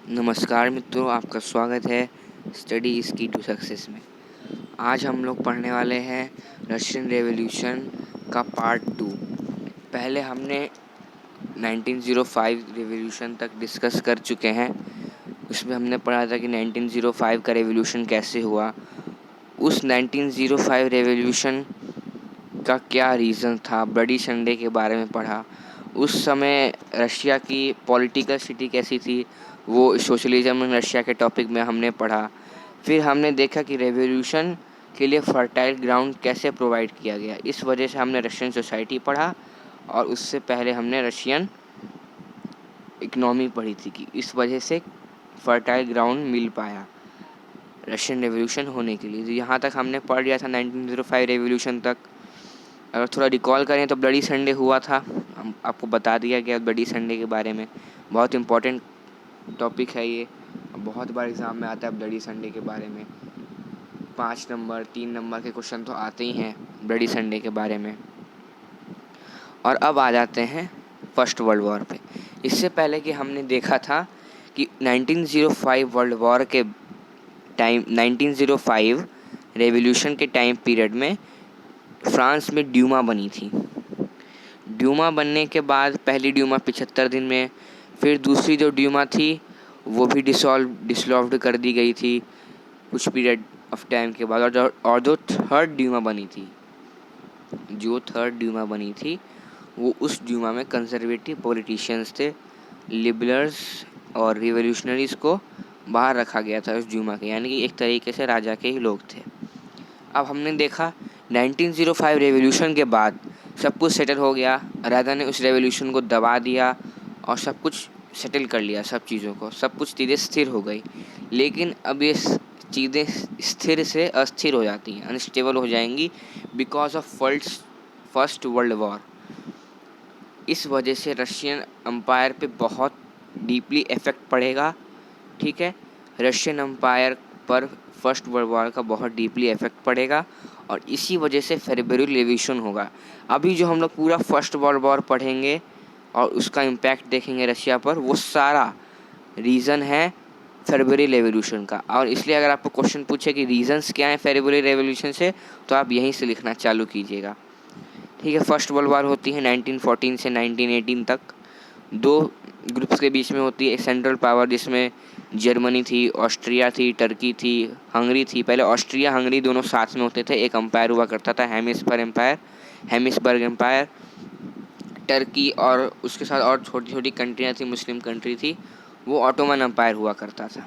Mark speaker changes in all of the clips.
Speaker 1: नमस्कार मित्रों, आपका स्वागत है स्टडी इज की टू सक्सेस में। आज हम लोग पढ़ने वाले हैं रशियन रेवोल्यूशन का पार्ट 2। पहले हमने 1905 रेवोल्यूशन तक डिस्कस कर चुके हैं। उसमें हमने पढ़ा था कि 1905 का रेवोल्यूशन कैसे हुआ। उस 1905 रेवोल्यूशन का क्या रीज़न था, ब्लडी संडे के बारे में पढ़ा। उस समय रशिया की पॉलिटिकल स्थिति कैसी थी, वो सोशलिज्म इन रशिया के टॉपिक में हमने पढ़ा। फिर हमने देखा कि रेवोल्यूशन के लिए फर्टाइल ग्राउंड कैसे प्रोवाइड किया गया। इस वजह से हमने रशियन सोसाइटी पढ़ा और उससे पहले हमने रशियन इकनॉमी पढ़ी थी कि इस वजह से फर्टाइल ग्राउंड मिल पाया रशियन रेवोल्यूशन होने के लिए। यहाँ तक हमने पढ़ लिया था 1905 रेवोल्यूशन तक। अगर थोड़ा रिकॉल करें तो ब्लडी संडे हुआ था, हम आपको बता दिया गया ब्लडी संडे के बारे में। बहुत इम्पोर्टेंट टॉपिक है ये, बहुत बार एग्ज़ाम में आता है ब्लडी संडे के बारे में। 5 नंबर 3 नंबर के क्वेश्चन तो आते ही हैं ब्लडी संडे के बारे में। और अब आ जाते हैं फर्स्ट वर्ल्ड वॉर पे। इससे पहले कि हमने देखा था कि 1905 वर्ल्ड वॉर के टाइम 1905 रेवोल्यूशन के टाइम पीरियड में फ्रांस में ड्यूमा बनी थी। ड्यूमा बनने के बाद पहली ड्यूमा 75 दिन में, फिर दूसरी जो ड्यूमा थी वो भी डिसॉल्व्ड कर दी गई थी कुछ पीरियड ऑफ टाइम के बाद। और जो थर्ड ड्यूमा बनी थी वो उस ड्यूमा में कंजर्वेटिव पॉलिटिशियंस थे, लिबरल्स और रिवोल्यूशनरीज़ को बाहर रखा गया था उस ड्यूमा के, यानी कि एक तरीके से राजा के ही लोग थे। अब हमने देखा 1905 रेवोल्यूशन के बाद सब कुछ सेटल हो गया। राजा ने उस रेवोल्यूशन को दबा दिया और सब कुछ सेटल कर लिया, सब चीज़ों को, सब कुछ चीज़ें स्थिर हो गई। लेकिन अब ये चीज़ें स्थिर से अस्थिर हो जाती हैं, अनस्टेबल हो जाएंगी because of first world war. इस वजह से रशियन एम्पायर पे बहुत डीपली इफ़ेक्ट पड़ेगा। ठीक है, रशियन एम्पायर पर फर्स्ट वर्ल्ड वॉर का बहुत डीपली इफेक्ट पड़ेगा और इसी वजह से फेब्रुअरी रेवोल्यूशन होगा। अभी जो हम लोग पूरा फर्स्ट वर्ल्ड वॉर पढ़ेंगे और उसका इम्पैक्ट देखेंगे रशिया पर, वो सारा रीज़न है फेब्रुअरी रेवोल्यूशन का। और इसलिए अगर आपको क्वेश्चन पूछे कि रीजंस क्या हैं फेब्रुअरी रेवोल्यूशन से, तो आप यहीं से लिखना चालू कीजिएगा। ठीक है, फर्स्ट वर्ल्ड वॉर होती है 1914 से 1918 तक। दो ग्रुप्स के बीच में होती है। एक सेंट्रल पावर जिसमें जर्मनी थी, ऑस्ट्रिया थी, टर्की थी, हंगरी थी। पहले ऑस्ट्रिया हंगरी दोनों साथ में होते थे, एक एम्पायर हुआ करता था हेमिसबर्ग एम्पायर। टर्की और उसके साथ और छोटी छोटी कंट्रियाँ थी, मुस्लिम कंट्री थी, वो ऑटोमन एम्पायर हुआ करता था।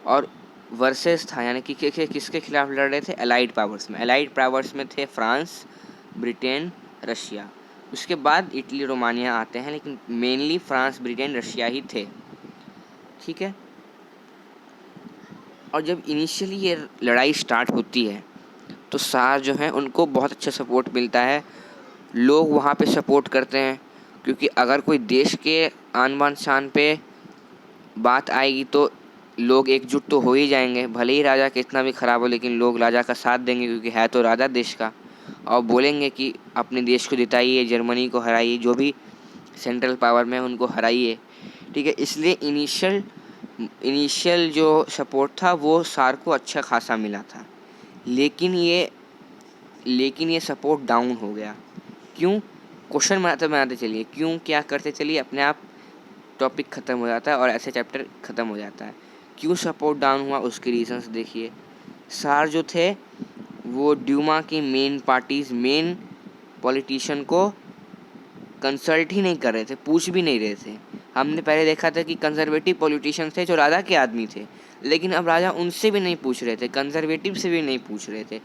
Speaker 1: और वर्सेस था, यानी कि किसके खिलाफ लड़ रहे थे? एलाइड पावर्स में। एलाइड पावर्स में थे फ्रांस, ब्रिटेन, रशिया। उसके बाद इटली, रोमानिया आते हैं, लेकिन मेनली फ्रांस, ब्रिटेन, रशिया ही थे। ठीक है, और जब इनिशियली ये लड़ाई स्टार्ट होती है तो सार जो हैं उनको बहुत अच्छा सपोर्ट मिलता है। लोग वहाँ पे सपोर्ट करते हैं, क्योंकि अगर कोई देश के आन बान शान पे बात आएगी तो लोग एकजुट तो हो ही जाएंगे। भले ही राजा कितना भी ख़राब हो, लेकिन लोग राजा का साथ देंगे, क्योंकि है तो राजा देश का। और बोलेंगे कि अपने देश को जिताइए, जर्मनी को हराइए, जो भी सेंट्रल पावर में उनको हराइए। ठीक है, इसलिए इनिशियल जो सपोर्ट था वो सार को अच्छा खासा मिला था। लेकिन ये सपोर्ट डाउन हो गया। क्यों? क्वेश्चन बनाते चलिए, क्यों, क्या करते चलिए, अपने आप टॉपिक ख़त्म हो जाता है और ऐसे चैप्टर ख़त्म हो जाता है। क्यों सपोर्ट डाउन हुआ, उसके रीजंस देखिए। सार जो थे वो ड्यूमा की मेन पॉलिटिशियन को कंसल्ट ही नहीं कर रहे थे, पूछ भी नहीं रहे थे। हमने पहले देखा था कि कंजर्वेटिव पॉलिटिशियंस थे जो राजा के आदमी थे, लेकिन अब राजा उनसे भी नहीं पूछ रहे थे, कंजर्वेटिव से भी नहीं पूछ रहे थे।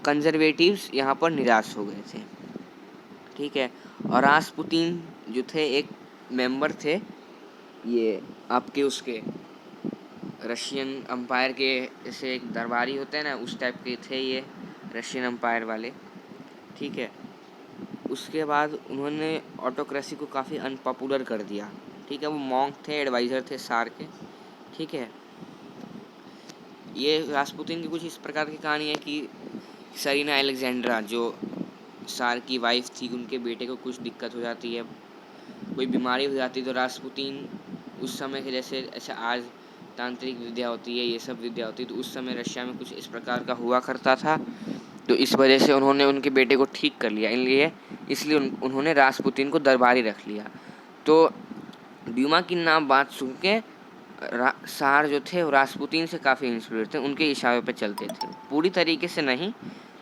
Speaker 1: कंजर्वेटिव्स यहाँ पर निराश हो गए थे। ठीक है, और रासपुतीन जो थे एक मेंबर थे, ये आपके उसके रशियन एम्पायर के, जैसे एक दरबारी होते हैं ना, उस टाइप के थे ये रशियन एम्पायर वाले। ठीक है, उसके बाद उन्होंने ऑटोक्रेसी को काफ़ी अनपॉपुलर कर दिया। ठीक है, वो मॉन्क थे, एडवाइज़र थे सार के। ठीक है, ये रासपुतीन की कुछ इस प्रकार की कहानी है कि सरीना अलेक्जेंड्रा जो सार की वाइफ थी, उनके बेटे को कुछ दिक्कत हो जाती है, कोई बीमारी हो जाती है, तो रासपुतीन उस समय के जैसे ऐसा आज तांत्रिक विद्या होती है, ये सब विद्या होती है, तो उस समय रशिया में कुछ इस प्रकार का हुआ करता था। तो इस वजह से उन्होंने उनके बेटे को ठीक कर लिया, इसलिए उन्होंने रासपुतीन को दरबारी रख लिया। तो ड्यूमा की नाम बात सुन के सार जो थे वो रासपुतीन से काफ़ी इंस्पायर थे, उनके इशारे पे चलते थे, पूरी तरीके से नहीं,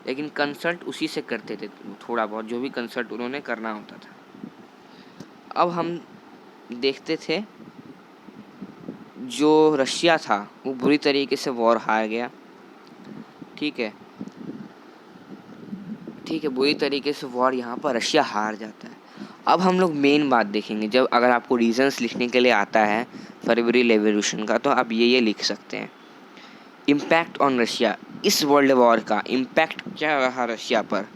Speaker 1: लेकिन कंसल्ट उसी से करते थे, थोड़ा बहुत जो भी कंसल्ट उन्होंने करना होता था। अब हम देखते थे जो रशिया था वो बुरी तरीके से वॉर हार गया। ठीक है, बुरी तरीके से वॉर यहाँ पर रशिया हार जाता है। अब हम लोग मेन बात देखेंगे, जब अगर आपको रीजंस लिखने के लिए आता है फरवरी रेवोल्यूशन का, तो आप ये लिख सकते हैं। इम्पैक्ट ऑन रशिया, इस वर्ल्ड वॉर का इम्पैक्ट क्या रहा रशिया पर।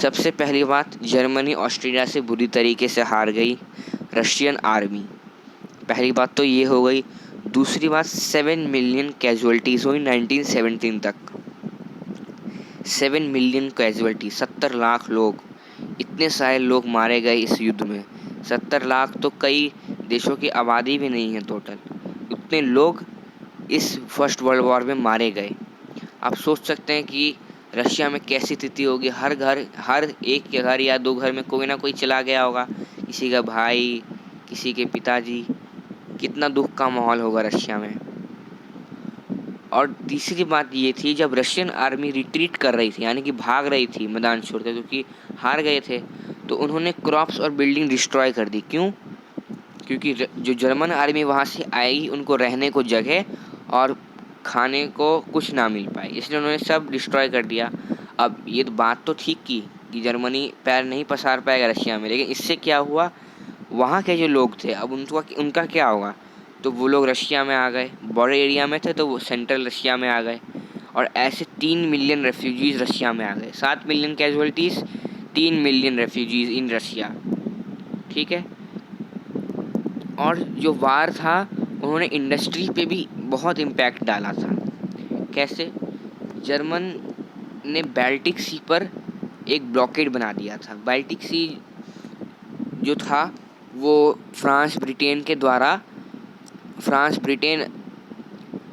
Speaker 1: सबसे पहली बात, जर्मनी ऑस्ट्रेलिया से बुरी तरीके से हार गई रशियन आर्मी, पहली बात तो ये हो गई। दूसरी बात, 7 मिलियन कैजुअलिटीज़ हुई 1917 तक। 7 मिलियन कैजुअलिटी, 70 लाख लोग, इतने सारे लोग मारे गए इस युद्ध में। 70 लाख तो कई देशों की आबादी भी नहीं है टोटल, इतने लोग इस फर्स्ट वर्ल्ड वॉर में मारे गए। आप सोच सकते हैं कि रशिया में कैसी स्थिति होगी। हर एक के घर या 2 घर में कोई ना कोई चला गया होगा, किसी का भाई, किसी के पिताजी, कितना दुख का माहौल होगा रशिया में। और तीसरी बात ये थी, जब रशियन आर्मी रिट्रीट कर रही थी, यानी कि भाग रही थी मैदान छोड़कर, क्योंकि हार गए थे, तो उन्होंने क्रॉप्स और बिल्डिंग डिस्ट्रॉय कर दी। क्यों? क्योंकि जो जर्मन आर्मी वहाँ से आएगी, उनको रहने को जगह और खाने को कुछ ना मिल पाए, इसलिए उन्होंने सब डिस्ट्रॉय कर दिया। अब ये तो बात तो ठीक की कि जर्मनी पैर नहीं पसार पाएगा रशिया में, लेकिन इससे क्या हुआ, वहाँ के जो लोग थे अब उनका क्या होगा। तो वो लोग रशिया में आ गए, बड़े एरिया में थे तो वो सेंट्रल रशिया में आ गए, और ऐसे 3 मिलियन रेफ्यूजीज रशिया में आ गए। 7 million casualties, 3 million refugees in Russia. ठीक है, और जो वार था उन्होंने इंडस्ट्री पे भी बहुत इम्पैक्ट डाला था। कैसे? जर्मन ने बाल्टिक सी पर एक ब्लॉकेड बना दिया था। बाल्टिक सी जो था वो फ्रांस ब्रिटेन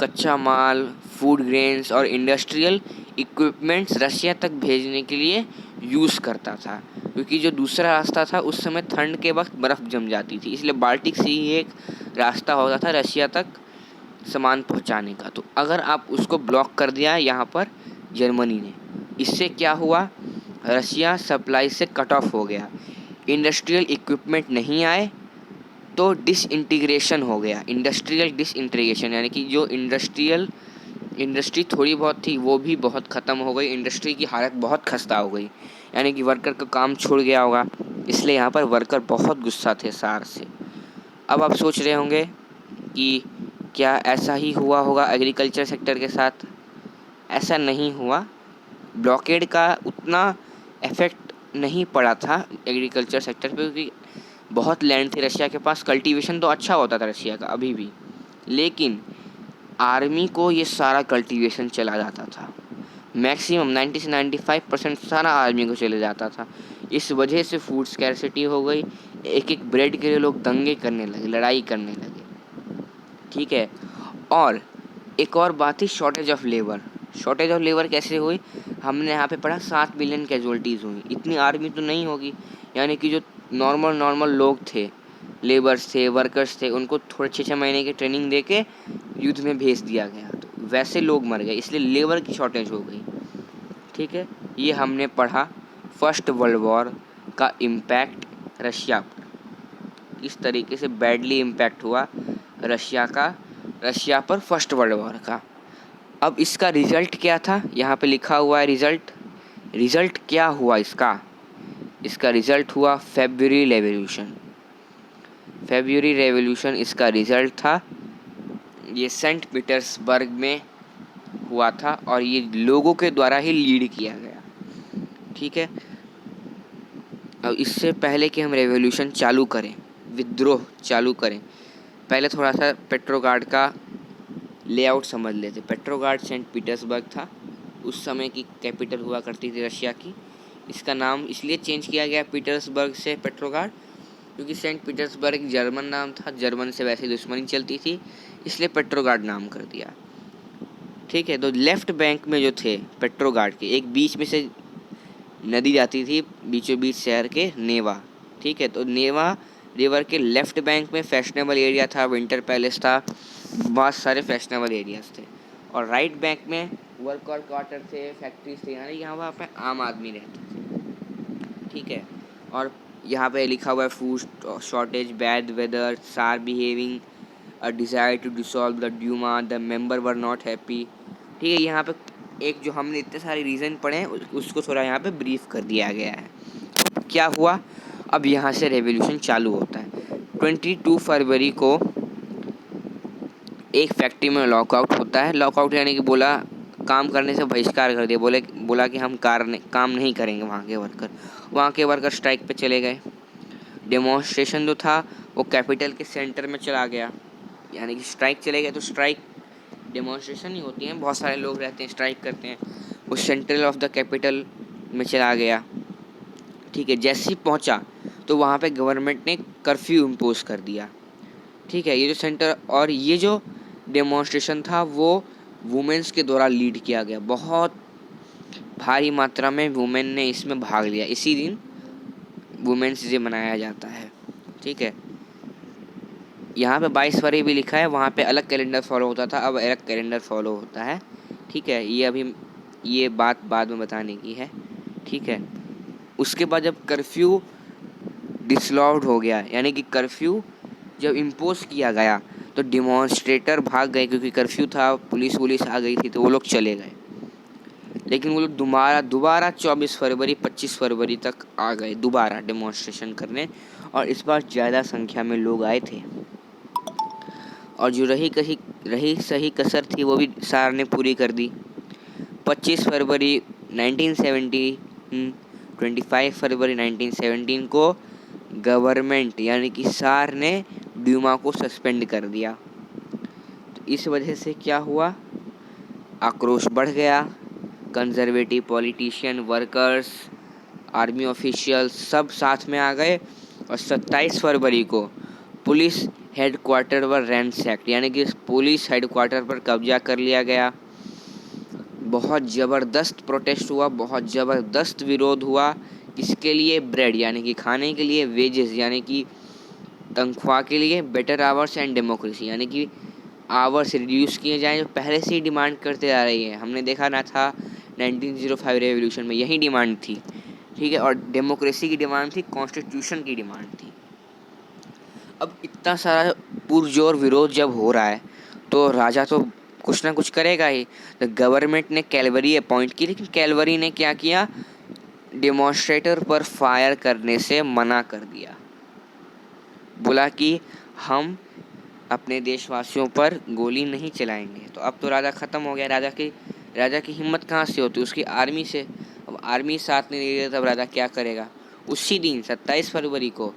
Speaker 1: कच्चा माल, फूड ग्रेन्स और इंडस्ट्रियल इक्विपमेंट्स रशिया तक भेजने के लिए यूज़ करता था, क्योंकि जो दूसरा रास्ता था उस समय ठंड के वक्त बर्फ़ जम जाती थी, इसलिए बाल्टिक सी ही एक रास्ता होता था रशिया तक सामान पहुंचाने का। तो अगर आप उसको ब्लॉक कर दिया यहाँ पर जर्मनी ने, इससे क्या हुआ, रशिया सप्लाई से कट ऑफ हो गया, इंडस्ट्रियल इक्विपमेंट नहीं आए, तो डिसइंटीग्रेशन हो गया, इंडस्ट्रियल डिसइंटीग्रेशन, यानी कि जो इंडस्ट्री थोड़ी बहुत थी वो भी बहुत ख़त्म हो गई, इंडस्ट्री की हालत बहुत खस्ता हो गई, यानी कि वर्कर का काम छूट गया होगा, इसलिए यहाँ पर वर्कर बहुत गुस्सा थे सार से। अब आप सोच रहे होंगे कि क्या ऐसा ही हुआ होगा एग्रीकल्चर सेक्टर के साथ? ऐसा नहीं हुआ, ब्लॉकेड का उतना इफेक्ट नहीं पड़ा था एग्रीकल्चर सेक्टर पे, क्योंकि बहुत लैंड थी रशिया के पास, कल्टीवेशन तो अच्छा होता था रशिया का अभी भी, लेकिन आर्मी को ये सारा कल्टीवेशन चला जाता था, मैक्सिमम 90 से 95% सारा आर्मी को चले जाता था। इस वजह से फूड स्कैरसिटी हो गई, एक ब्रेड के लिए लोग दंगे करने लगे, लड़ाई करने लगे। ठीक है, और एक और बात थी, शॉर्टेज ऑफ लेबर कैसे हुई? हमने यहाँ पे पढ़ा 7 मिलियन कैजुअलिटीज़ हुई, इतनी आर्मी तो नहीं होगी, यानी कि जो नॉर्मल लोग थे, लेबर्स थे, वर्कर्स थे, उनको थोड़े 6-6 महीने की ट्रेनिंग दे के युद्ध में भेज दिया गया, तो वैसे लोग मर गए, इसलिए लेबर की शॉर्टेज हो गई। ठीक है, ये हमने पढ़ा फर्स्ट वर्ल्ड वॉर का इम्पैक्ट रशिया पर, इस तरीके से बैडली इम्पैक्ट हुआ रशिया पर फर्स्ट वर्ल्ड वॉर का। अब इसका रिज़ल्ट क्या था, यहाँ पे लिखा हुआ है रिज़ल्ट क्या हुआ इसका रिज़ल्ट हुआ फेब्रुअरी रेवोल्यूशन इसका रिज़ल्ट था। ये सेंट पीटर्सबर्ग में हुआ था और ये लोगों के द्वारा ही लीड किया गया। ठीक है, अब इससे पहले कि हम रेवोल्यूशन चालू करें, विद्रोह चालू करें, पहले थोड़ा सा पेट्रोग्राड का लेआउट समझ लेते। पेट्रोग्राड सेंट पीटर्सबर्ग था, उस समय की कैपिटल हुआ करती थी रशिया की। इसका नाम इसलिए चेंज किया गया पीटर्सबर्ग से पेट्रोग्राड, क्योंकि सेंट पीटर्सबर्ग जर्मन नाम था, जर्मन से वैसे दुश्मनी चलती थी, इसलिए पेट्रोग्राड नाम कर दिया। ठीक है, तो लेफ्ट बैंक में जो थे पेट्रोग्राड के, एक बीच में से नदी जाती थी बीचों बीच शहर के, नेवा। ठीक है, तो नेवा रिवर के लेफ्ट बैंक में फैशनेबल एरिया था, विंटर पैलेस था, बहुत सारे फैशनेबल एरियाज थे। और राइट बैंक में वर्कर क्वार्टर थे, फैक्ट्रीज थे, यानी यहाँ पे आम आदमी रहते थे। ठीक है, और यहाँ पे लिखा हुआ है food shortage, bad weather, tsar behaving, a desire to dissolve the Duma, the member were not happy. ठीक है, यहाँ पे एक जो हमने इतने सारे रीज़न पढ़े हैं उसको थोड़ा यहाँ पे ब्रीफ कर दिया गया है। क्या हुआ, अब यहाँ से रेवोल्यूशन चालू होता है। 22 फरवरी को एक फैक्ट्री में लॉकआउट होता है। लॉकआउट यानी कि बोला, काम करने से बहिष्कार कर दिया, बोला कि हम काम नहीं करेंगे। वहाँ के वर्कर स्ट्राइक पे चले गए। डेमोन्स्ट्रेशन जो था वो कैपिटल के सेंटर में चला गया, यानी कि स्ट्राइक चले गए। तो स्ट्राइक डेमोन्स्ट्रेशन ही होती है, बहुत सारे लोग रहते हैं स्ट्राइक करते हैं। वो सेंट्रल ऑफ द कैपिटल में चला गया। ठीक है, जैसे ही पहुंचा तो वहाँ पे गवर्नमेंट ने कर्फ्यू इम्पोज कर दिया। ठीक है, ये जो सेंटर और ये जो डेमोन्स्ट्रेशन था वो वुमेन्स के द्वारा लीड किया गया। बहुत भारी मात्रा में वुमेन ने इसमें भाग लिया। इसी दिन वुमेन्स डे मनाया जाता है। ठीक है, यहाँ पे 22 फरवरी भी लिखा है, वहाँ पे अलग कैलेंडर फॉलो होता था, अब अलग कैलेंडर फॉलो होता है। ठीक है, ये बात बाद में बताने की है। ठीक है, उसके बाद जब कर्फ्यू डिसलॉव्ड हो गया, यानी कि कर्फ्यू जब इम्पोज किया गया तो डिमॉन्स्ट्रेटर भाग गए, क्योंकि कर्फ्यू था, पुलिस आ गई थी, तो वो लोग चले गए। लेकिन वो लोग दोबारा 24 फरवरी 25 फरवरी तक आ गए दोबारा डेमोन्स्ट्रेशन करने, और इस बार ज़्यादा संख्या में लोग आए थे। और जो रही सही कसर थी वो भी सार ने पूरी कर दी। 25 फरवरी 1970, 25 फरवरी 1917 को गवर्नमेंट यानी कि सार ने ड्यूमा को सस्पेंड कर दिया। तो इस वजह से क्या हुआ, आक्रोश बढ़ गया। Conservative politician, workers, army officials सब साथ में आ गए, और 27 फरवरी को पुलिस हेडक्वार्टर पर रैंसैक्ड, यानी कि पुलिस हेडक्वार्टर पर कब्जा कर लिया गया। बहुत ज़बरदस्त प्रोटेस्ट हुआ, बहुत ज़बरदस्त विरोध हुआ। इसके लिए ब्रेड यानी कि खाने के लिए, वेजेस यानी कि तनख्वाह के लिए, बेटर आवर्स एंड डेमोक्रेसी यानी कि आवर्स रिड्यूस किए जाएं, जो पहले से ही डिमांड करते आ रही है। हमने देखा ना था 1905 रेवोल्यूशन में यही डिमांड थी। ठीक है, और डेमोक्रेसी की डिमांड थी, कॉन्स्टिट्यूशन की डिमांड थी। अब इतना सारा पुरजोर विरोध जब हो रहा है तो राजा तो कुछ ना कुछ करेगा ही। तो गवर्नमेंट ने कैलवरी अपॉइंट की, लेकिन कैलवरी ने क्या किया, डेमोन्स्ट्रेटर पर फायर करने से मना कर दिया। बोला कि हम अपने देशवासियों पर गोली नहीं चलाएंगे। तो अब तो राजा ख़त्म हो गया। राजा की हिम्मत कहाँ से होती, उसकी आर्मी से। अब आर्मी साथ नहीं दे रही, तब राजा क्या करेगा। उसी दिन 27 फरवरी को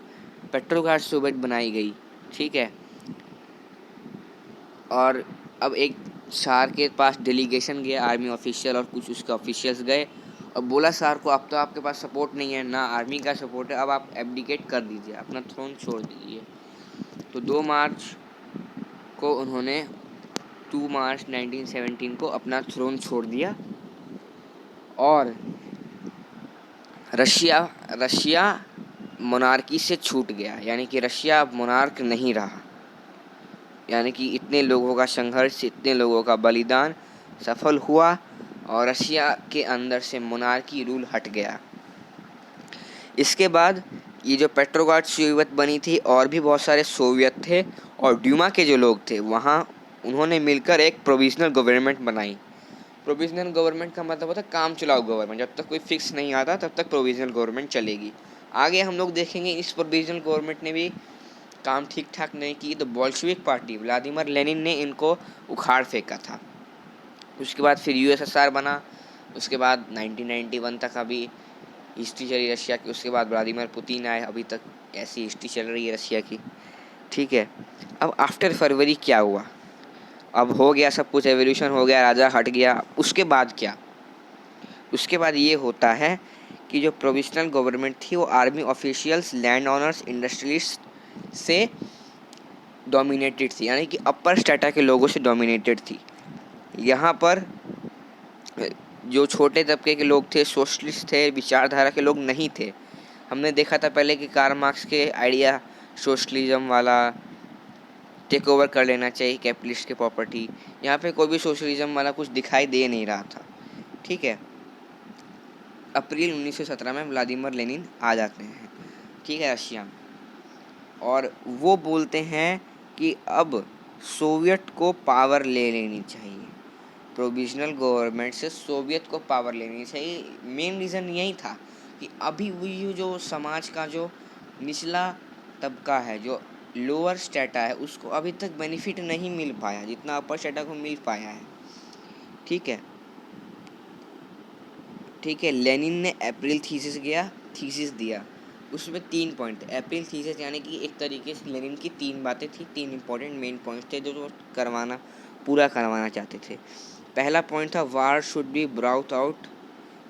Speaker 1: पेट्रोग्राड सोवियत बनाई गई। ठीक है, और अब एक सार के पास डेलीगेशन गया, आर्मी ऑफिशियल और कुछ उसके ऑफिशियल्स गए और बोला सार को, अब तो आपके पास सपोर्ट नहीं है, ना आर्मी का सपोर्ट है, अब आप एब्डिकेट कर दीजिए, अपना थ्रोन छोड़ दीजिए। तो 2 मार्च को उन्होंने 2 मार्च 1917 को अपना थ्रोन छोड़ दिया, और रशिया मोनार्की से छूट गया, यानी कि रशिया अब मोनार्क नहीं रहा। यानी कि इतने लोगों का संघर्ष, इतने लोगों का बलिदान सफल हुआ, और रशिया के अंदर से मोनार्की रूल हट गया। इसके बाद ये जो पेट्रोग्राड सोवियत बनी थी, और भी बहुत सारे सोवियत थे, और ड्यूमा के जो लोग थे वहाँ उन्होंने मिलकर एक प्रोविजनल गवर्नमेंट बनाई। प्रोविजनल गवर्नमेंट का मतलब होता है काम चलाओ गवर्नमेंट, जब तक कोई फिक्स नहीं आता तब तक प्रोविजनल गवर्नमेंट चलेगी। आगे हम लोग देखेंगे इस प्रोविजनल गवर्नमेंट ने भी काम ठीक ठाक नहीं की, तो बोल्शेविक पार्टी व्लादिमीर लेनिन ने इनको उखाड़ फेंका था। उसके बाद फिर यूएसएसआर बना, उसके बाद 1991 तक अभी हिस्ट्री चली रशिया की। उसके बाद व्लादिमीर पुतिन आए, अभी तक ऐसी हिस्ट्री चल रही है रशिया की। ठीक है, अब आफ्टर फरवरी क्या हुआ, अब हो गया सब कुछ, एवोल्यूशन हो गया, राजा हट गया। उसके बाद क्या, उसके बाद ये होता है कि कि जो प्रोविजनल गवर्नमेंट थी वो army officials, land owners, industrialist से डोमिनेटेड थी, यानी कि अपर स्ट्रेटा के लोगों से डोमिनेटेड थी। यहाँ पर जो छोटे तबके के लोग थे, सोशलिस्ट थे, विचारधारा के लोग नहीं थे। हमने देखा था पहले कि कार्ल मार्क्स के आइडिया सोशलिज्म वाला, टेक ओवर कर लेना चाहिए कैपिटलिस्ट के प्रॉपर्टी। यहाँ पे कोई भी सोशलिज्म वाला कुछ दिखाई दे नहीं रहा था। ठीक है, अप्रैल 1917 में व्लादिमीर लेनिन आ जाते हैं, ठीक है, रशिया में, और वो बोलते हैं कि अब सोवियत को पावर ले लेनी चाहिए, प्रोविजनल गवर्नमेंट से सोवियत को पावर लेनी चाहिए। मेन रीज़न यही था कि अभी वही जो समाज का जो निचला तबका है, जो लोअर स्टेटा है, उसको अभी तक बेनिफिट नहीं मिल पाया जितना अपर स्टेटा को मिल पाया है। ठीक है, ठीक है। लेनिन ने अप्रैल थीसिस दिया, उसमें 3 पॉइंट थे। अप्रैल थीसिस यानी कि एक तरीके से लेनिन की 3 बातें थी, 3 इंपॉर्टेंट मेन पॉइंट्स थे जो पूरा करवाना चाहते थे। पहला पॉइंट था war should be brought out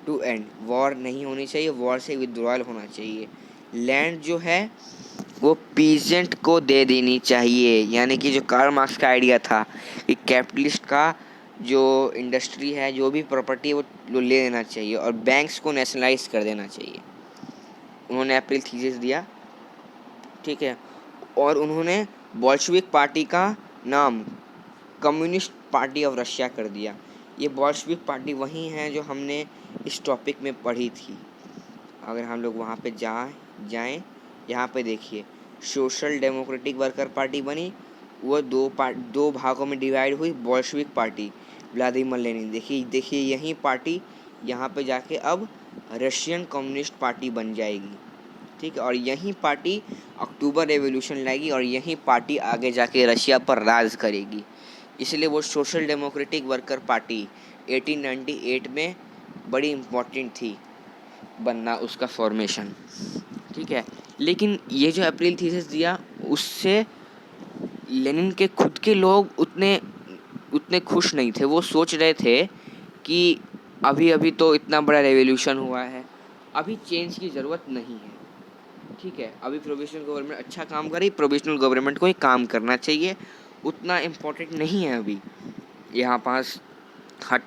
Speaker 1: to end, war नहीं होनी चाहिए, वॉर से विड्रॉल होना चाहिए। लैंड जो है वो पीजेंट को दे देनी चाहिए, यानी कि जो कार्ल मार्क्स का आइडिया था कि कैपिटलिस्ट का जो इंडस्ट्री है, जो भी प्रॉपर्टी है वो ले लेना चाहिए और बैंक्स को नेशनलाइज कर देना चाहिए। उन्होंने अप्रैल थीसिस दिया, ठीक है, और उन्होंने बोल्शेविक पार्टी का नाम कम्युनिस्ट पार्टी ऑफ रशिया कर दिया। ये बोल्शेविक पार्टी वही है जो हमने इस टॉपिक में पढ़ी थी। अगर हम लोग वहाँ पे जाएं, यहाँ पे देखिए, सोशल डेमोक्रेटिक वर्कर पार्टी बनी, वो दो भागों में डिवाइड हुई, बोल्शेविक पार्टी, व्लादिमीर लेनिन। देखिए यही पार्टी यहाँ पे जाके अब रशियन कम्युनिस्ट पार्टी बन जाएगी, ठीक है, और यही पार्टी अक्टूबर रेवोल्यूशन लाएगी और यही पार्टी आगे जाके रशिया पर राज करेगी। इसलिए वो सोशल डेमोक्रेटिक वर्कर पार्टी 1898 में बड़ी इम्पोर्टेंट थी बनना, उसका फॉर्मेशन, ठीक है। लेकिन ये जो अप्रैल थीसिस दिया, उससे लेनिन के खुद के लोग उतने खुश नहीं थे। वो सोच रहे थे कि अभी अभी तो इतना बड़ा रेवोल्यूशन हुआ है, अभी चेंज की ज़रूरत नहीं है, ठीक है, अभी प्रोविजनल गवर्नमेंट अच्छा काम करे, प्रोविजनल गवर्नमेंट को ही काम करना चाहिए, उतना इम्पोर्टेंट नहीं है अभी यहाँ पास हट